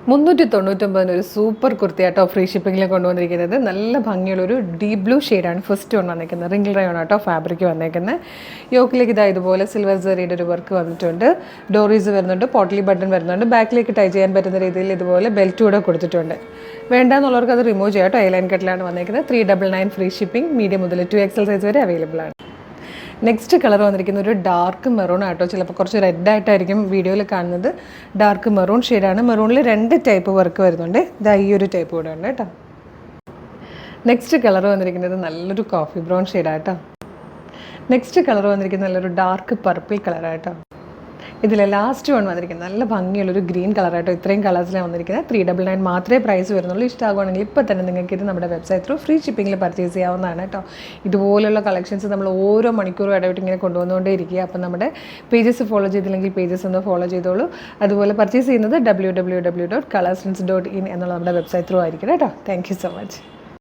399 ഒരു super കുർത്തിയാട്ടോ free ഷിപ്പിങ്ങിൽ കൊണ്ടുവന്നിരിക്കുന്നത്. നല്ല ഭംഗിയുള്ളൊരു ഡീപ് ബ്ലൂ ഷെയ്ഡാണ് ഫസ്റ്റ് വൺ വന്നിരിക്കുന്നത്. റിംഗിൾ റയോൺ ആട്ടോ ഫാബ്രിക് വന്നേക്കുന്നത്. യോക്കിലേക്ക് ഇതാ ഇതുപോലെ സിൽവർ സെറിയുടെ ഒരു വർക്ക് വന്നിട്ടുണ്ട്. ഡോറീസ് വരുന്നുണ്ട്, പോട്ട്ലി ബട്ടൺ വരുന്നുണ്ട്. ബാക്കിലേക്ക് ടൈ ചെയ്യാൻ പറ്റുന്ന രീതിയിൽ ഇതുപോലെ ബെൽറ്റ് കൂടെ കൊടുത്തിട്ടുണ്ട്. വേണ്ടാന്നുള്ളവർക്ക് അത് റിമൂവ് ചെയ്യാം കേട്ടോ. എയർലൈൻ കട്ടിലാണ് വന്നിരിക്കുന്നത്. 399 ഫ്രീ ഷിപ്പിംഗ്. മീഡിയം മുതൽ 2XL സൈസ് വരെ അവൈലബിൾ ആണ്. നെക്സ്റ്റ് കളർ വന്നിരിക്കുന്ന ഒരു ഡാർക്ക് മെറൂൺ ആട്ടോ. ചിലപ്പോൾ കുറച്ച് റെഡ് ആയിട്ടായിരിക്കും വീഡിയോയിൽ കാണുന്നത്. ഡാർക്ക് മെറൂൺ ഷെയ്ഡാണ്. മെറൂണിൽ 2 ടൈപ്പ് വർക്ക് വരുന്നുണ്ട്. ഇതാ ഈ ഒരു ടൈപ്പ് കൂടെ ഉണ്ട് കേട്ടോ. നെക്സ്റ്റ് കളർ വന്നിരിക്കുന്നത് നല്ലൊരു കോഫി ബ്രൗൺ ഷെയ്ഡാട്ടോ. നെക്സ്റ്റ് കളർ വന്നിരിക്കുന്നത് നല്ലൊരു ഡാർക്ക് പർപ്പിൾ കളറാട്ടോ. ഇതിലെ ലാസ്റ്റ് വൺ വന്നിരിക്കുന്നത് നല്ല ഭംഗിയുള്ളൊരു ഗ്രീൻ കളറായിട്ടോ. ഇത്രയും കളേഴ്സിലാണ് വന്നിരിക്കുന്നത്. 399 മാത്രമേ പ്രൈസ് വരുന്നുള്ളൂ. ഇഷ്ടമാകുവാണെങ്കിൽ ഇപ്പോൾ തന്നെ നിങ്ങൾക്ക് ഇത് നമ്മുടെ വെബ്സൈറ്റ് ത്രൂ ഫ്രീ ഷിപ്പിങ്ങിൽ പർച്ചേസ് ചെയ്യാവുന്നതാണ് കേട്ടോ. ഇതുപോലുള്ള കളക്ഷൻസ് നമ്മൾ ഓരോ മണിക്കൂറും ഇടവിട്ട് ഇങ്ങനെ കൊണ്ടുവന്നുകൊണ്ടേ ഇരിക്കുക. അപ്പം നമ്മുടെ പേജസ് ഫോളോ ചെയ്തില്ലെങ്കിൽ പേജസ് ഒന്ന് ഫോളോ ചെയ്തോളൂ. അതുപോലെ പർച്ചേസ് ചെയ്യുന്നത് www.colorsense.in എന്നുള്ള നമ്മുടെ വെബ്സൈറ്റ് ത്രൂ ആയിരിക്കും കേട്ടോ. Thank you so much.